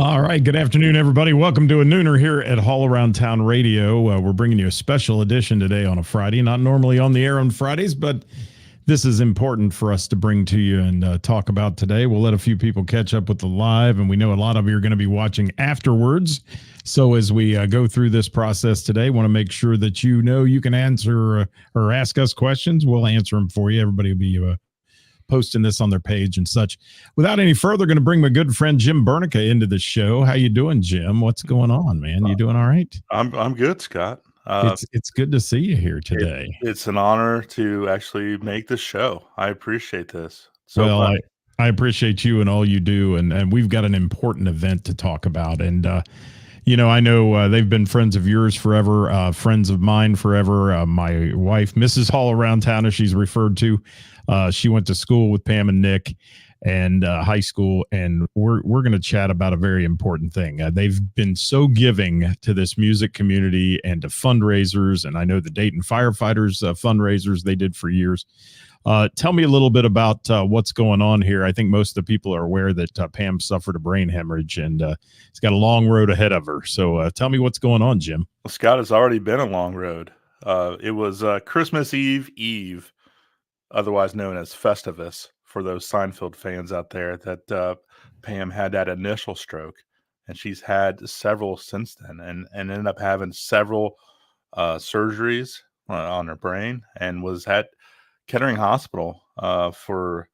All right. Good afternoon, everybody. Welcome to a nooner here at All Around Town Radio. We're bringing you a special edition today on a Friday. Not normally on the air on Fridays, but this is important for us to bring to you and talk about today. We'll let a few people catch up with the live, and we know a lot of you are going to be watching afterwards. So as we go through this process today, want to make sure that you know you can answer or ask us questions. We'll answer them for you. Everybody will be posting this on their page and such. Without any further, going to bring my good friend Jim Bernica into the show. How you doing, Jim? What's going on, man? You doing all right? I'm good, Scott. It's good to see you here It, today. it's an honor to actually make this show. I appreciate this so Well, much. I appreciate you and all you do, and we've got an important event to talk about. And I know they've been friends of yours forever, friends of mine forever. My wife, Mrs. Hall Around Town, as she's referred to, she went to school with Pam and Nick and high school, and we're going to chat about a very important thing. They've been so giving to this music community and to fundraisers, and I know the Dayton firefighters fundraisers they did for years. Tell me a little bit about what's going on here. I think most of the people are aware that Pam suffered a brain hemorrhage and it's got a long road ahead of her. So tell me what's going on, Jim. Well, Scott, has already been a long road. It was Christmas Eve, otherwise known as Festivus, for those Seinfeld fans out there, that Pam had that initial stroke, and she's had several since then, and ended up having several surgeries on her brain, and was at Kettering Hospital for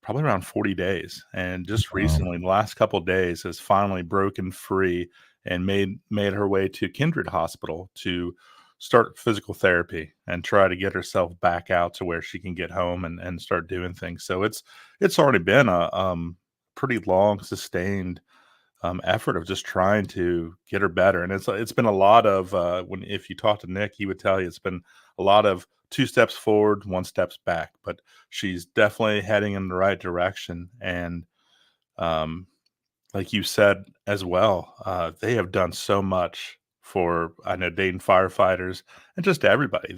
probably around 40 days. And just recently, the last couple of days, has finally broken free and made her way to Kindred Hospital to start physical therapy and try to get herself back out to where she can get home and start doing things. So it's already been a pretty long, sustained effort of just trying to get her better. And it's been a lot of if you talk to Nick, he would tell you it's been a lot of 2 steps forward, 1 steps back, but she's definitely heading in the right direction. And like you said as well, they have done so much for, I know, Dayton firefighters and just everybody.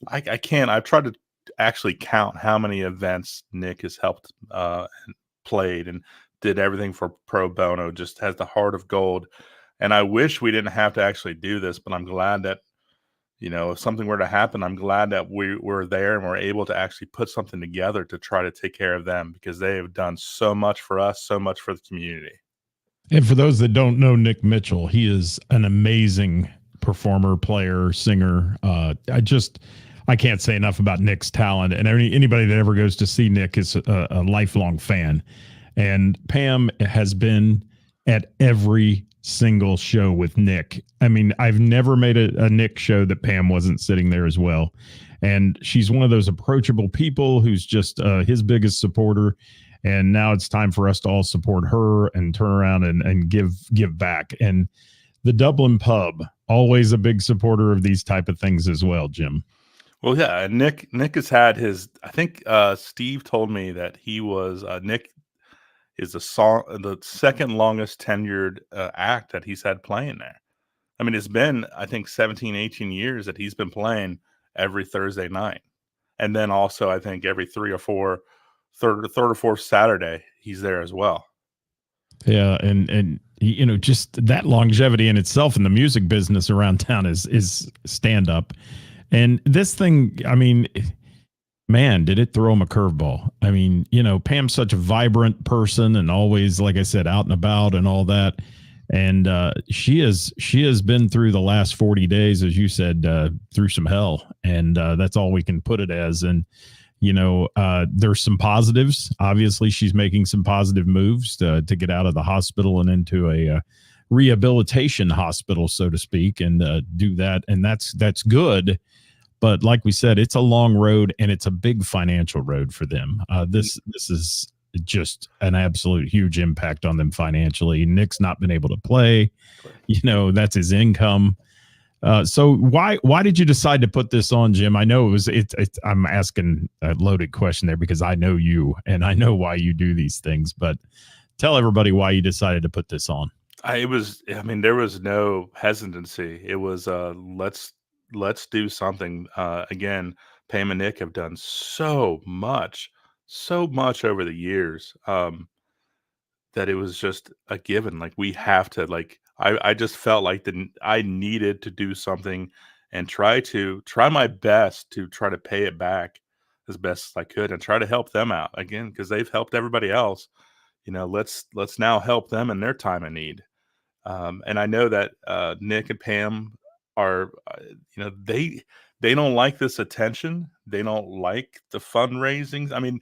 I've tried to actually count how many events Nick has helped played and did everything for pro bono, just has the heart of gold. And I wish we didn't have to actually do this, but I'm glad that, if something were to happen, I'm glad that we're there and we're able to actually put something together to try to take care of them, because they have done so much for us, so much for the community. And for those that don't know Nick Mitchell, he is an amazing performer, player, singer. I can't say enough about Nick's talent, and anybody that ever goes to see Nick is a lifelong fan. And Pam has been at every single show with Nick. I mean, I've never made a Nick show that Pam wasn't sitting there as well. And she's one of those approachable people who's just his biggest supporter. And now it's time for us to all support her and turn around and give back. And the Dublin Pub, always a big supporter of these type of things as well, Jim. Well, yeah, Nick has had his, I think Steve told me that he was Nick is the second longest tenured act that he's had playing there. I mean, it's been, I think, 17, 18 years that he's been playing every Thursday night. And then also, I think every third or fourth Saturday, he's there as well. Yeah, and just that longevity in itself in the music business around town is stand up. And this thing, I mean, man, did it throw him a curveball. I mean, Pam's such a vibrant person and always, like I said, out and about and all that. And she has been through the last 40 days, as you said, through some hell. And that's all we can put it as. And, there's some positives. Obviously, she's making some positive moves to get out of the hospital and into a rehabilitation hospital, so to speak, and do that. And that's good. But like we said, it's a long road and it's a big financial road for them. This is just an absolute huge impact on them financially. Nick's not been able to play, that's his income. So why did you decide to put this on, Jim? I know I'm asking a loaded question there because I know you and I know why you do these things, but tell everybody why you decided to put this on. There was no hesitancy. It was, let's do something. Again, Pam and Nick have done so much over the years. that it was just a given. Like we have to like I just felt like I needed to do something and try my best to try to pay it back as best as I could and try to help them out again because they've helped everybody else. Let's now help them in their time of need. And I know that Nick and Pam are, they don't like this attention. They don't like the fundraisings. I mean,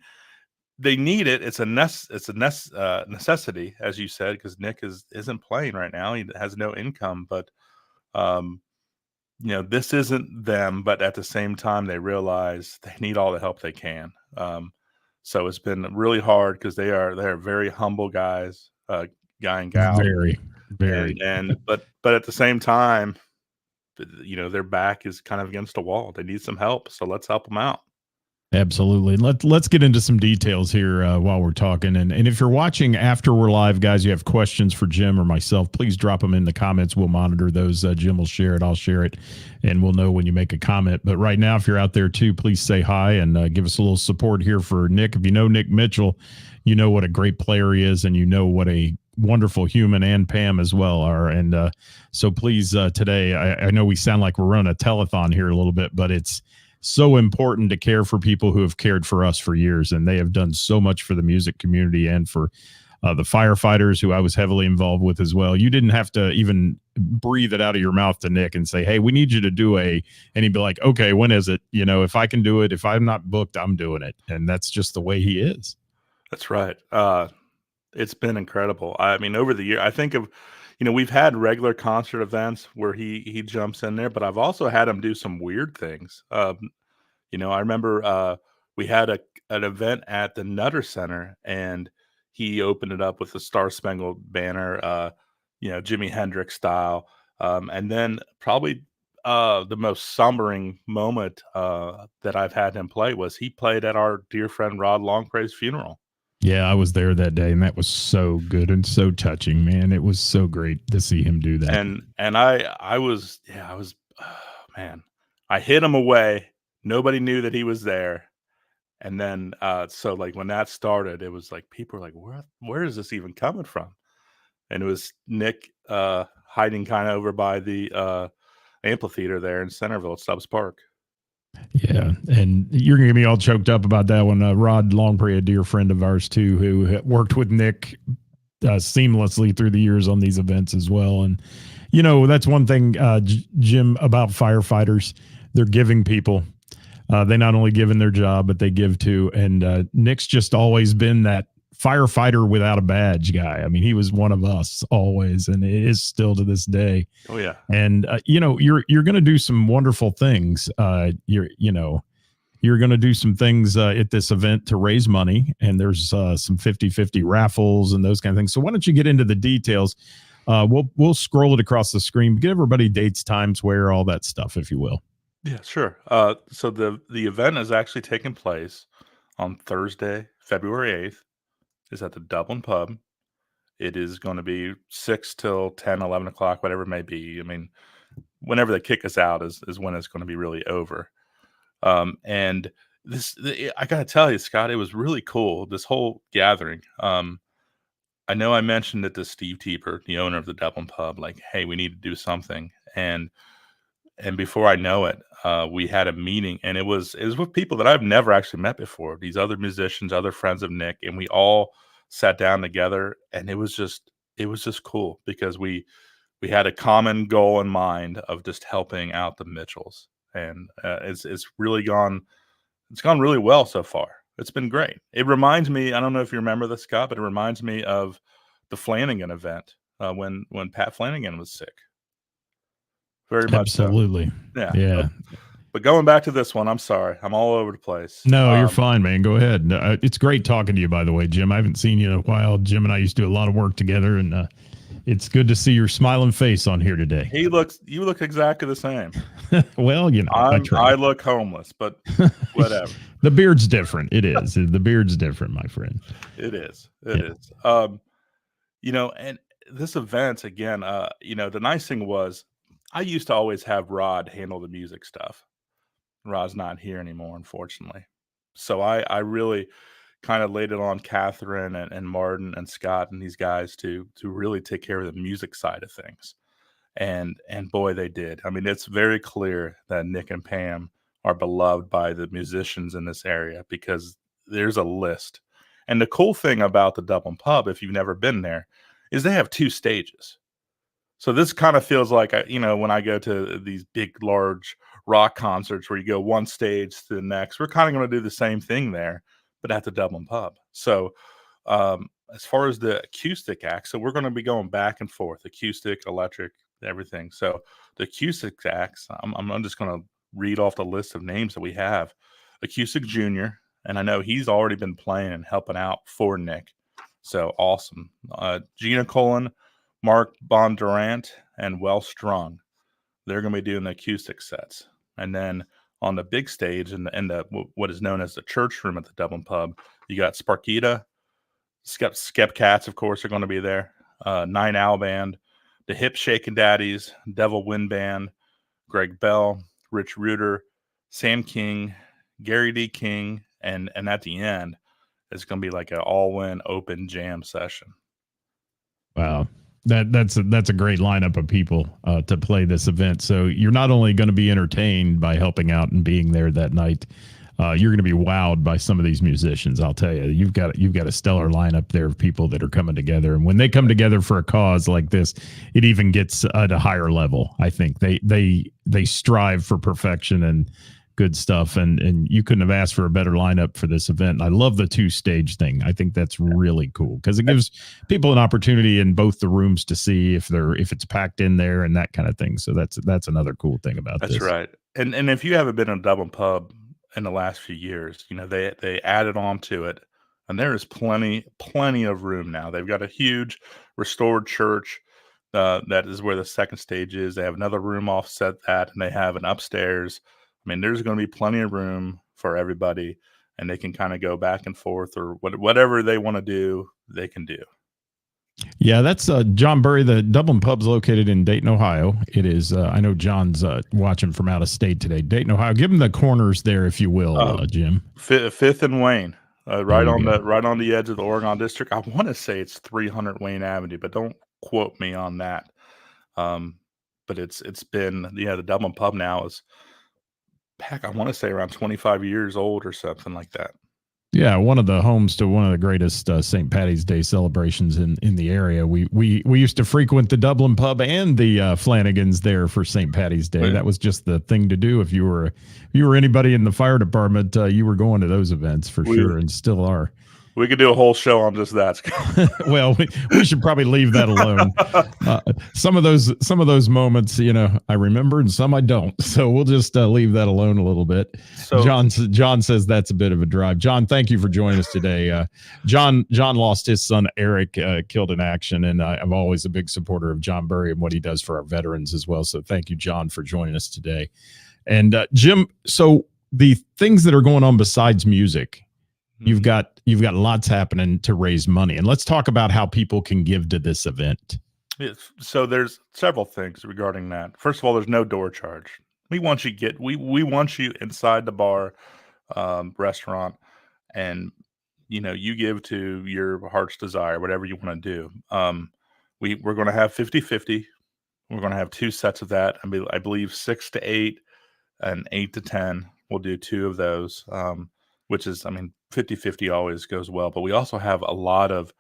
they need it. It's a necessity, as you said, because Nick isn't playing right now. He has no income, but um, this isn't them. But at the same time, they realize they need all the help they can. So it's been really hard because they are very humble guys, guy and gal, Very, very. but at the same time, their back is kind of against a wall. They need some help, so let's help them out. Absolutely. Let's get into some details here while we're talking. And if you're watching after we're live, guys, you have questions for Jim or myself, please drop them in the comments. We'll monitor those. Jim will share it. I'll share it. And we'll know when you make a comment. But right now, if you're out there too, please say hi and give us a little support here for Nick. If you know Nick Mitchell, you know what a great player he is, and you know what a wonderful human, and Pam as well are. And so please today, I know we sound like we're running a telethon here a little bit, but it's so important to care for people who have cared for us for years, and they have done so much for the music community and for the firefighters who I was heavily involved with as well. You didn't have to even breathe it out of your mouth to Nick and say, hey, we need you to do and he'd be like, okay, when is it? If I can do it, if I'm not booked, I'm doing it. And that's just the way he is. That's right. It's been incredible. I mean, over the year, I think we've had regular concert events where he jumps in there, but I've also had him do some weird things. I remember we had an event at the Nutter Center, and he opened it up with the Star Spangled Banner, Jimi Hendrix style, and then probably the most sombering moment that I've had him play was he played at our dear friend Rod Longpray's funeral. Yeah, I was there that day, and that was so good and so touching, man. It was so great to see him do that. And I was man, I hid him away. Nobody knew that he was there. And then so like when that started, it was like people were like, where is this even coming from? And it was Nick hiding kind of over by the amphitheater there in Centerville at Stubbs Park. Yeah, and you're gonna get me all choked up about that one. Rod Longprey, a dear friend of ours too, who worked with Nick seamlessly through the years on these events as well. And that's one thing, Jim, about firefighters. They're giving people. They not only give in their job, but they give too. And Nick's just always been that firefighter without a badge guy. I mean, he was one of us always, and it is still to this day. Oh yeah. And you're going to do some wonderful things. You're going to do some things at this event to raise money, and there's some 50-50 raffles and those kind of things. So why don't you get into the details? We'll scroll it across the screen. Give everybody dates, times, where, all that stuff, if you will. Yeah, sure. So the event is actually taking place on Thursday, February 8th. Is at the Dublin Pub. It is going to be 6 till 10, 11 o'clock, whatever it may be. I mean, whenever they kick us out is when it's going to be really over. And I got to tell you, Scott, it was really cool, this whole gathering. I know I mentioned it to Steve Teeper, the owner of the Dublin Pub, like, hey, we need to do something. And before I know it, we had a meeting, and it was with people that I've never actually met before. These other musicians, other friends of Nick, and we all sat down together, and it was just cool because we had a common goal in mind of just helping out the Mitchells, and it's gone really well so far. It's been great. It reminds me, I don't know if you remember this, Scott, but it reminds me of the Flanagan event when Pat Flanagan was sick. Very much so. Absolutely. Yeah. But going back to this one, I'm sorry. I'm all over the place. No, you're fine, man. Go ahead. It's great talking to you, by the way, Jim. I haven't seen you in a while. Jim and I used to do a lot of work together, and it's good to see your smiling face on here today. You look exactly the same. Well, I look homeless, but whatever. The beard's different. It is. The beard's different, my friend. It is. It is. And this event, again, the nice thing was I used to always have Rod handle the music stuff. Rod's not here anymore, unfortunately. So I really kind of laid it on Catherine and Martin and Scott and these guys to really take care of the music side of things. And boy, they did. I mean, it's very clear that Nick and Pam are beloved by the musicians in this area because there's a list. And the cool thing about the Dublin Pub, if you've never been there, is they have 2 stages. So this kind of feels like, when I go to these big, large rock concerts where you go one stage to the next, we're kind of going to do the same thing there, but at the Dublin Pub. So as far as the acoustic acts, so we're going to be going back and forth, acoustic, electric, everything. So the acoustic acts, I'm just going to read off the list of names that we have. Acoustic Junior, and I know he's already been playing and helping out for Nick. So awesome. Gina Colon, Mark Bondurant, and Well Strung. They're going to be doing the acoustic sets. And then on the big stage in the what is known as the church room at the Dublin Pub, you got Sparkita, Skep Cats, of course, are going to be there. Nine Owl Band, the Hip Shakin' Daddies, Devil Wind Band, Greg Bell, Rich Reuter, Sam King, Gary D. King, and at the end, it's going to be like an all-win open jam session. Wow. That's a great lineup of people to play this event. So you're not only going to be entertained by helping out and being there that night, you're going to be wowed by some of these musicians. I'll tell you, you've got a stellar lineup there of people that are coming together, and when they come together for a cause like this, it even gets at a higher level. I think they strive for perfection and good stuff, and you couldn't have asked for a better lineup for this event. And I love the 2-stage thing. I think that's really cool because it gives people an opportunity in both the rooms to see if it's packed in there and that kind of thing. So that's another cool thing about this. That's right. And if you haven't been in a Dublin Pub in the last few years, they added on to it, and there is plenty of room now. They've got a huge restored church. That is where the second stage is. They have another room offset that, and they have an upstairs. I mean, there's going to be plenty of room for everybody, and they can kind of go back and forth or whatever they want to do, they can do. Yeah, that's John Burry. The Dublin Pub's located in Dayton, Ohio. It is. I know John's watching from out of state today. Dayton, Ohio. Give him the corners there, if you will, Jim. Fifth and Wayne, right on the edge of the Oregon District. I want to say it's 300 Wayne Avenue, but don't quote me on that. But it's been the Dublin Pub now is, heck, I want to say around 25 years old or something like that. Yeah, one of the homes to one of the greatest St. Patty's Day celebrations in the area. We used to frequent the Dublin Pub and the Flanagan's there for St. Patty's Day. That was just the thing to do. If you were anybody in the fire department, you were going to those events for sure, and still are. We could do a whole show on just that. Well, we should probably leave that alone. Some of those moments, I remember, and some I don't. So we'll just leave that alone a little bit. So, John says that's a bit of a drive. John, thank you for joining us today. John lost his son Eric, killed in action, and I'm always a big supporter of John Burry and what he does for our veterans as well. So thank you, John, for joining us today. And Jim, so the things that are going on besides music. You've got lots happening to raise money, and let's talk about how people can give to this event. Yes. So there's several things regarding that. First of all, there's no door charge. We want you inside the bar, restaurant, and you give to your heart's desire, whatever you want to do. We're going to have 50-50. We're going to have 2 sets of that. I believe 6 to 8 and 8 to 10. We'll do 2 of those. Which is, 50-50 always goes well. But we also have a lot of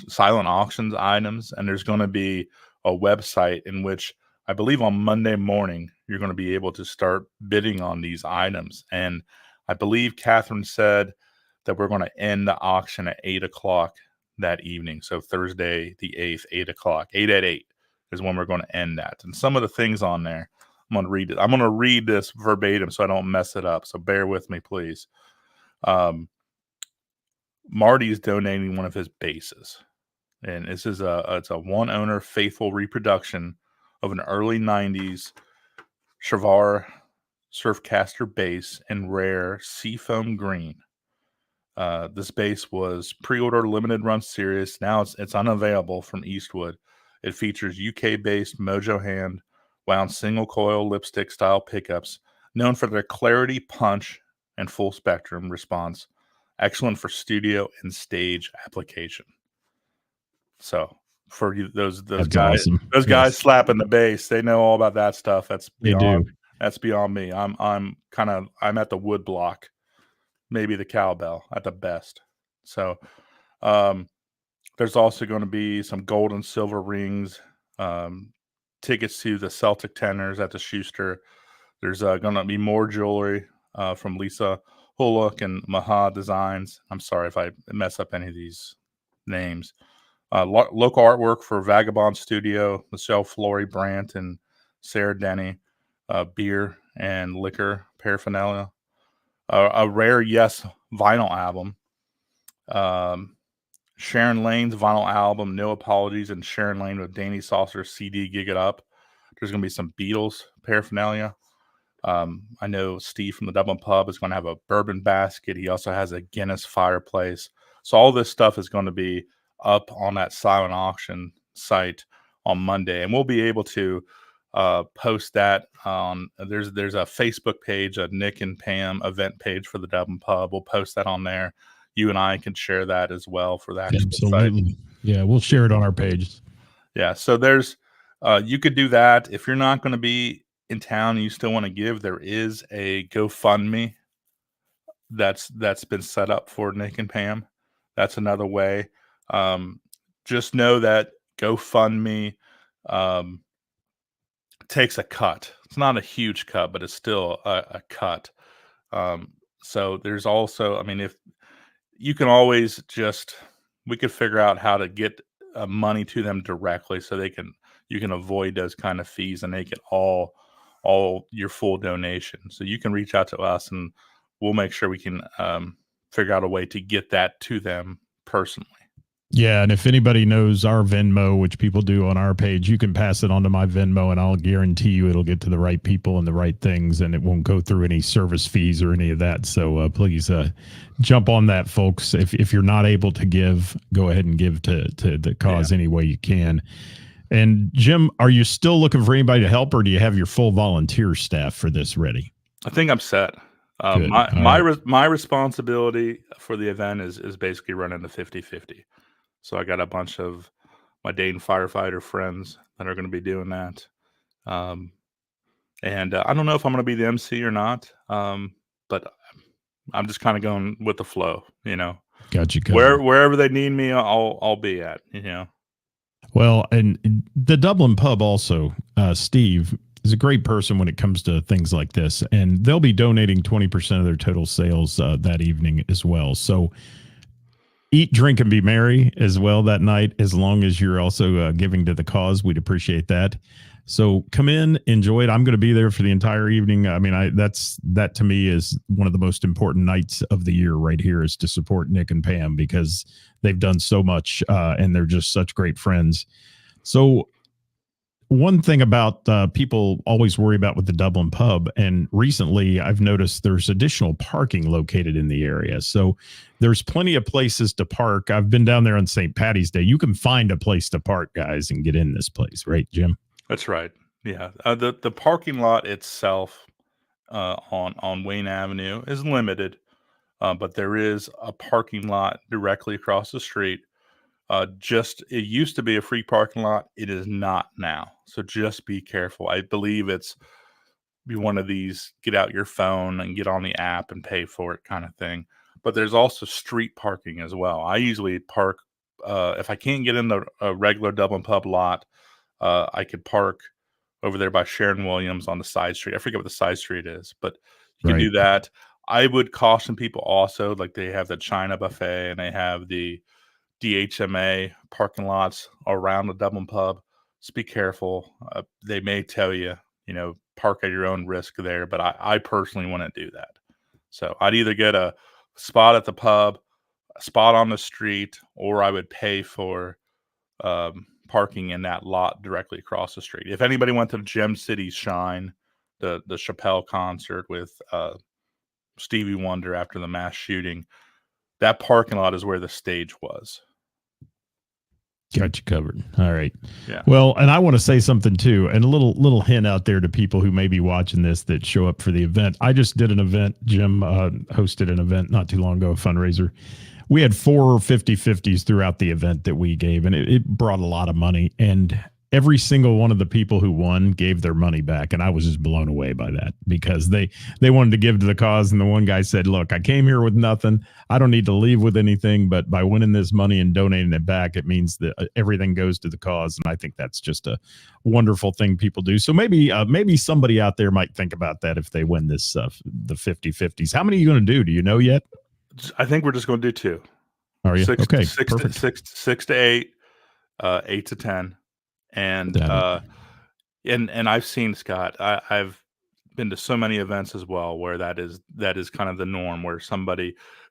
silent auctions items, and there's going to be a website in which I believe on Monday morning you're going to be able to start bidding on these items. And I believe Catherine said that we're going to end the auction at 8 o'clock that evening. So Thursday the 8th, 8 o'clock, 8 at 8 is when we're going to end that. And some of the things on there, I'm going to read it. I'm going to read this verbatim so I don't mess it up. So bear with me, please. Marty's donating one of his basses, and this is it's a one owner faithful reproduction of an early 90s Shavar Surfcaster bass in rare seafoam green. This bass was pre-order limited run series. Now it's unavailable from Eastwood. It features UK based Mojo hand wound single coil lipstick style pickups known for their clarity, punch, and full spectrum response, excellent for studio and stage application. So for you, those That's guys, awesome. those guys Yes, slapping the bass, they know all about that stuff. they do. That's beyond me. I'm at the wood block, maybe the cowbell at the best. So um, there's also going to be some gold and silver rings, tickets to the Celtic tenors at the Schuster. There's going to be more jewelry from Lisa Hullock and Maha Designs. I'm sorry if I mess up any of these names. Local artwork for Vagabond Studio, Michelle Flory Brandt and Sarah Denny, beer and liquor paraphernalia, a rare Yes vinyl album, um, Sharon Lane's vinyl album, No Apologies, and Sharon Lane with Danny Saucer's CD, Gig It Up. There's going to be some Beatles paraphernalia. I know Steve from the Dublin Pub is going to have a bourbon basket. He also has a Guinness fireplace. So all this stuff is going to be up on that silent auction site on Monday, and we'll be able to post that on. There's a Facebook page, a Nick and Pam event page for the Dublin Pub. We'll post that on there. You and I can share that as well for the actual site. Absolutely. Yeah, we'll share it on our page. Yeah, so there's you could do that if you're not going to be in town and you still want to give. There is a GoFundMe that's been set up for Nick and Pam. That's another way. Just know that GoFundMe um, takes a cut. It's not a huge cut, but it's still a cut. So there's also, I mean, if you can always just, we could figure out how to get money to them directly so you can avoid those kind of fees and make it all your full donation. So you can reach out to us and we'll make sure we can figure out a way to get that to them personally. Yeah, and if anybody knows our Venmo, which people do on our page, you can pass it on to my Venmo, and I'll guarantee you it'll get to the right people and the right things, and it won't go through any service fees or any of that. So please jump on that, folks. If you're not able to give, go ahead and give to the cause any way you can. And Jim, are you still looking for anybody to help, or do you have your full volunteer staff for this ready? I think I'm set. My responsibility for the event is basically running the 50-50. So I got a bunch of my Dayton firefighter friends that are going to be doing that. And I don't know if I'm going to be the MC or not, but I'm just kind of going with the flow, you know. Got you covered. covered. Wherever they need me, I'll be at, you know. Well, and the Dublin Pub also, Steve, is a great person when it comes to things like this, and they'll be donating 20% of their total sales that evening as well. So eat, drink, and be merry as well that night, as long as you're also giving to the cause. We'd appreciate that. So come in, enjoy it. I'm going to be there for the entire evening. I mean, that to me is one of the most important nights of the year right here, is to support Nick and Pam, because they've done so much and they're just such great friends. So one thing about people always worry about with the Dublin Pub, and recently I've noticed there's additional parking located in the area. So there's plenty of places to park. I've been down there on St. Patty's Day. You can find a place to park, guys, and get in this place, right, Jim? That's right. Yeah. The parking lot itself on Wayne Avenue is limited, but there is a parking lot directly across the street. It used to be a free parking lot. It is not now. So just be careful. I believe it's be one of these get out your phone and get on the app and pay for it kind of thing. But there's also street parking as well. I usually park if I can't get in the regular Dublin Pub lot. I could park over there by Sharon Williams on the side street. I forget what the side street is, but you can do that. I would caution people also, like they have the China buffet and they have the DHMA parking lots around the Dublin Pub. Just be careful. They may tell you, park at your own risk there, but I personally wouldn't do that. So I'd either get a spot at the pub, a spot on the street, or I would pay for parking in that lot directly across the street. If anybody went to Gem City Shine, the Chappelle concert with Stevie Wonder after the mass shooting, that parking lot is where the stage was. Got you covered. All right. Yeah. Well, and I want to say something too, and a little hint out there to people who may be watching this that show up for the event. I just did an event. Jim hosted an event not too long ago, a fundraiser. We had 4 50/50s throughout the event that we gave, and it brought a lot of money. And every single one of the people who won gave their money back, and I was just blown away by that because they wanted to give to the cause. And the one guy said, "Look, I came here with nothing. I don't need to leave with anything, but by winning this money and donating it back, it means that everything goes to the cause." And I think that's just a wonderful thing people do. So maybe somebody out there might think about that if they win this the 50/50s. How many are you going to do? Do you know yet? I think we're just going to do 2. Are you? Okay, six to 8, 8 to 10. And and I've seen, Scott, I've been to so many events as well where that is kind of the norm, where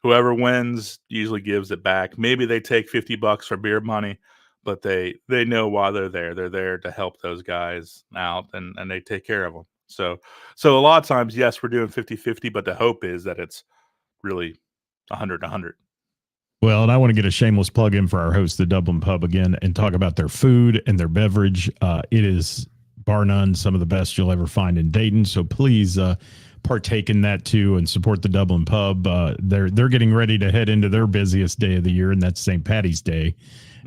whoever wins usually gives it back. Maybe they take $50 for beer money, but they know why they're there. They're there to help those guys out, and they take care of them. So a lot of times, yes, we're doing 50/50, but the hope is that it's really 100/100. Well, and I want to get a shameless plug in for our host, the Dublin Pub, again, and talk about their food and their beverage. It is, bar none, some of the best you'll ever find in Dayton. So please partake in that too and support the Dublin Pub. They're getting ready to head into their busiest day of the year, and that's St. Patty's Day.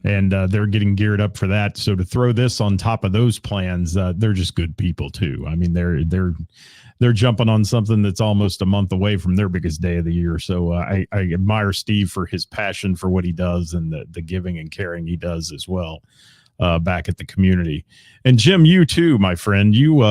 And they're getting geared up for that. So to throw this on top of those plans, they're just good people too. I mean, they're jumping on something that's almost a month away from their biggest day of the year. So I admire Steve for his passion for what he does and the giving and caring he does as well back at the community. And Jim, you too, my friend, you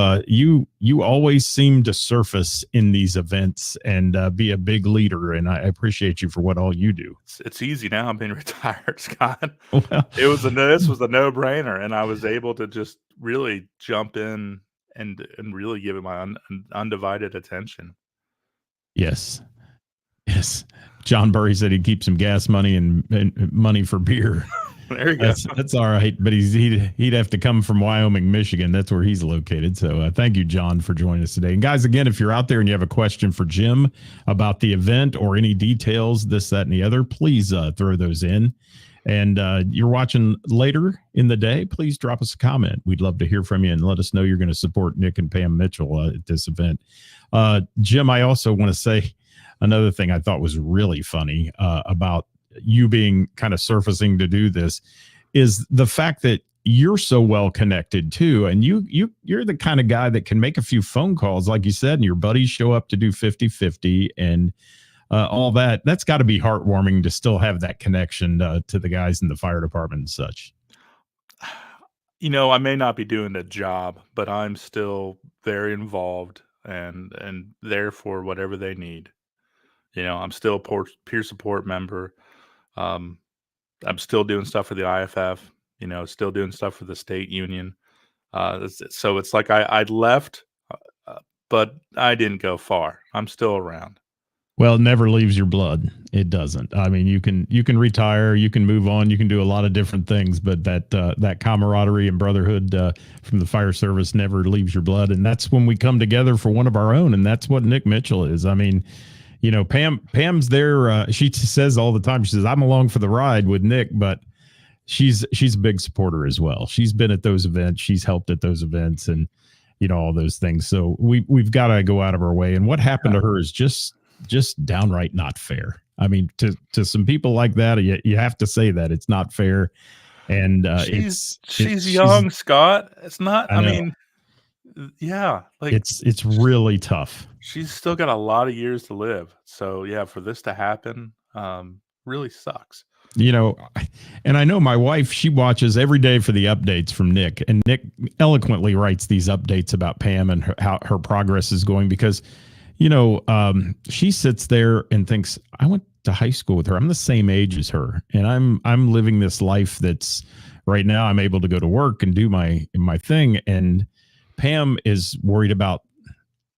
always seem to surface in these events and be a big leader. And I appreciate you for what all you do. It's easy now. I'm being retired, Scott. Well, This was a no-brainer, and I was able to just really jump in and really give it my undivided attention. Yes. John Burry said he'd keep some gas money and money for beer. There you go. That's all right, but he'd have to come from Wyoming, Michigan. That's where he's located. So thank you, John, for joining us today. And guys, again, if you're out there and you have a question for Jim about the event or any details, this, that, and the other, please throw those in. And you're watching later in the day, please drop us a comment. We'd love to hear from you and let us know you're going to support Nick and Pam Mitchell at this event. Jim, I also want to say another thing I thought was really funny about you being kind of surfacing to do this is the fact that you're so well connected too. And you're the kind of guy that can make a few phone calls, like you said, and your buddies show up to do 50/50 and all that. That's got to be heartwarming to still have that connection to the guys in the fire department and such. You know, I may not be doing the job, but I'm still very involved and there for whatever they need. You know, I'm still a peer support member. I'm still doing stuff for the IFF, you know, still doing stuff for the state union. So it's like I left, but I didn't go far. I'm still around. Well, it never leaves your blood. It doesn't. I mean, you can retire, you can move on, you can do a lot of different things, but that camaraderie and brotherhood from the fire service never leaves your blood. And that's when we come together for one of our own. And that's what Nick Mitchell is. I mean, you know, Pam's there. She says all the time, she says, I'm along for the ride with Nick, but she's a big supporter as well. She's been at those events. She's helped at those events and, you know, all those things. So we've got to go out of our way. And what happened to her is just downright not fair. I mean, to some people like that, you have to say that it's not fair. And she's young, Scott. It's not. I mean, yeah, like it's really tough. She's still got a lot of years to live. So yeah, for this to happen, really sucks. You know, and I know my wife, she watches every day for the updates from Nick, and Nick eloquently writes these updates about Pam and how her progress is going because, you know, she sits there and thinks, I went to high school with her. I'm the same age as her. And I'm living this life that's right now I'm able to go to work and do my thing. And Pam is worried about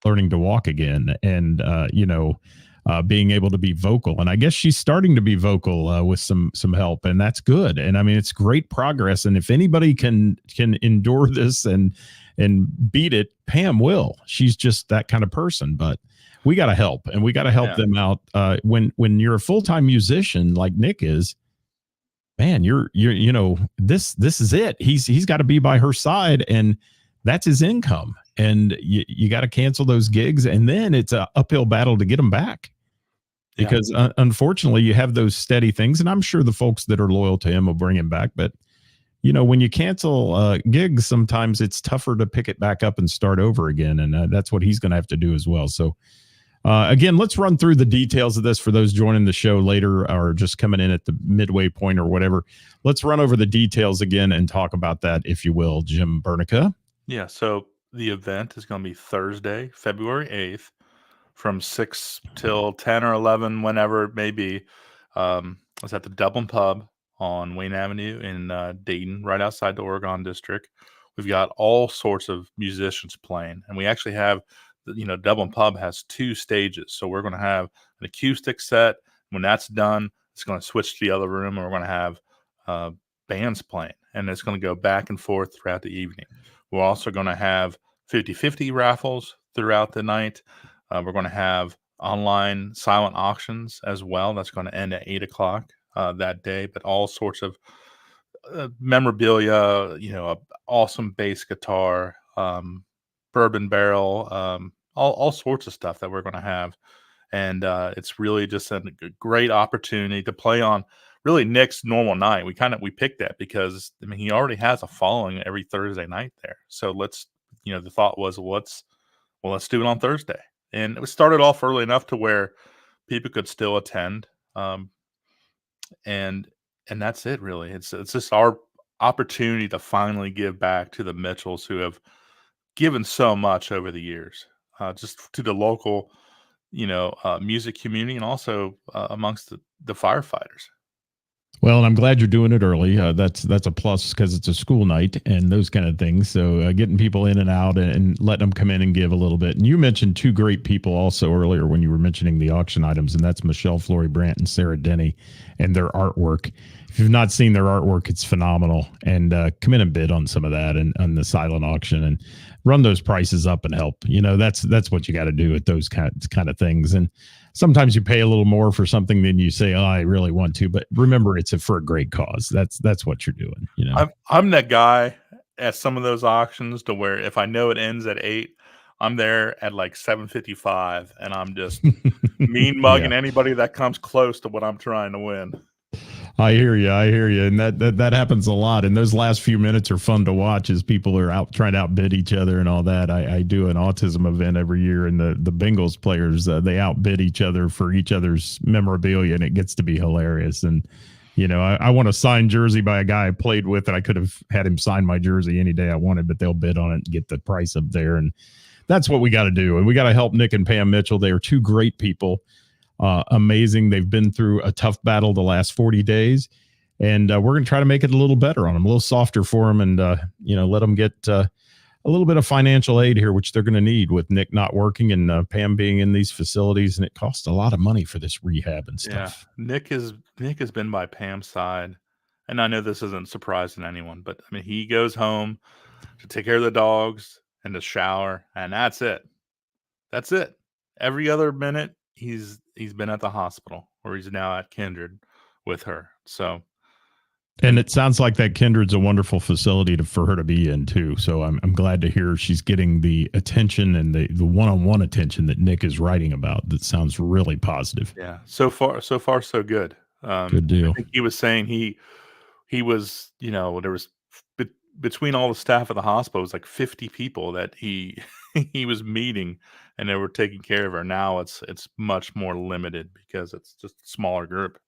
learning to walk again and, you know, being able to be vocal. And I guess she's starting to be vocal with some help, and that's good. And I mean, it's great progress. And if anybody can endure this and beat it, Pam will. She's just that kind of person. But we got to help, and we got to help them out. When you're a full-time musician like Nick is, man, this is it. He's got to be by her side, and that's his income. And you got to cancel those gigs, and then it's a uphill battle to get them back. Yeah. Because unfortunately, you have those steady things, and I'm sure the folks that are loyal to him will bring him back. But when you cancel gigs, sometimes it's tougher to pick it back up and start over again, and that's what he's going to have to do as well. So, again, let's run through the details of this for those joining the show later or just coming in at the midway point or whatever. Let's run over the details again and talk about that, if you will, Jim Bernica. Yeah. So the event is going to be Thursday, February 8th from 6 till 10 or 11, whenever it may be. It's at the Dublin Pub on Wayne Avenue in Dayton, right outside the Oregon District. We've got all sorts of musicians playing, and we actually have, Dublin Pub has 2 stages. So we're going to have an acoustic set. When that's done, it's going to switch to the other room, and we're going to have bands playing, and it's going to go back and forth throughout the evening. We're also going to have 50-50 raffles throughout the night. We're going to have online silent auctions as well. That's going to end at 8 o'clock that day, but all sorts of memorabilia, a awesome bass guitar, bourbon barrel, all sorts of stuff that we're going to have. And it's really just a great opportunity to play on really Nick's normal night. We picked that because he already has a following every Thursday night there. So the thought was, let's do it on Thursday. And it was started off early enough to where people could still attend. And that's it really. It's just our opportunity to finally give back to the Mitchells, who have given so much over the years, just to the local, music community, and also amongst the firefighters. Well, and I'm glad you're doing it early. That's a plus because it's a school night and those kind of things. So getting people in and out and letting them come in and give a little bit. And you mentioned 2 great people also earlier when you were mentioning the auction items, and that's Michelle Flory Brandt and Sarah Denny and their artwork. If you've not seen their artwork, it's phenomenal. And come in and bid on some of that and on the silent auction and run those prices up and help. That's what you got to do with those kind of things. And sometimes you pay a little more for something than you say, I really want to. But remember, it's for a great cause. That's what you're doing. I'm that guy at some of those auctions to where if I know it ends at 8, I'm there at like 7:55, and I'm just mean mugging anybody that comes close to what I'm trying to win. I hear you. And that happens a lot. And those last few minutes are fun to watch as people are out trying to outbid each other and all that. I do an autism event every year, and the Bengals players, they outbid each other for each other's memorabilia, and it gets to be hilarious. And, I want a signed jersey by a guy I played with, and I could have had him sign my jersey any day I wanted, but they'll bid on it and get the price up there. And that's what we got to do. And we got to help Nick and Pam Mitchell. They are 2 great people. Amazing. They've been through a tough battle the last 40 days, and we're going to try to make it a little better on them, a little softer for them, and let them get a little bit of financial aid here, which they're going to need with Nick not working and Pam being in these facilities, and it costs a lot of money for this rehab and stuff. Yeah, Nick has been by Pam's side, and I know this isn't surprising to anyone, but he goes home to take care of the dogs and to shower, and that's it. That's it. Every other minute, he's been at the hospital, or he's now at Kindred with her. So, and it sounds like that Kindred's a wonderful facility for her to be in too. So I'm glad to hear she's getting the attention and the one-on-one attention that Nick is writing about. That sounds really positive. Yeah. So far, so good. Good deal. I think he was saying he was, there was between all the staff at the hospital, it was like 50 people that he was meeting, and they were taking care of her. Now it's much more limited because it's just a smaller group.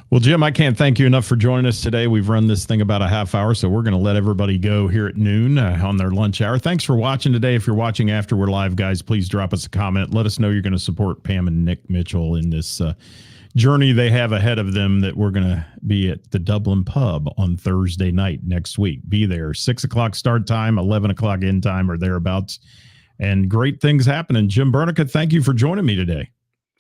Well, Jim, I can't thank you enough for joining us today. We've run this thing about a half hour, so we're going to let everybody go here at noon on their lunch hour. Thanks for watching today. If you're watching after we're live, guys, please drop us a comment. Let us know you're going to support Pam and Nick Mitchell in this journey they have ahead of them, that we're going to be at the Dublin Pub on Thursday night next week. Be there, 6 o'clock start time, 11 o'clock end time, or thereabouts. And great things happening. Jim Bernica, thank you for joining me today.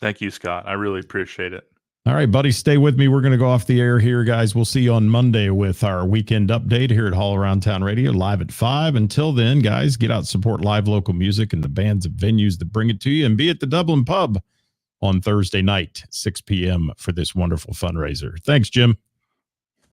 Thank you, Scott. I really appreciate it. All right, buddy, stay with me. We're going to go off the air here, guys. We'll see you on Monday with our weekend update here at All Around Town Radio, live at 5. Until then, guys, get out, support live local music and the bands and venues that bring it to you, and be at the Dublin Pub on Thursday night, 6 p.m. for this wonderful fundraiser. Thanks, Jim.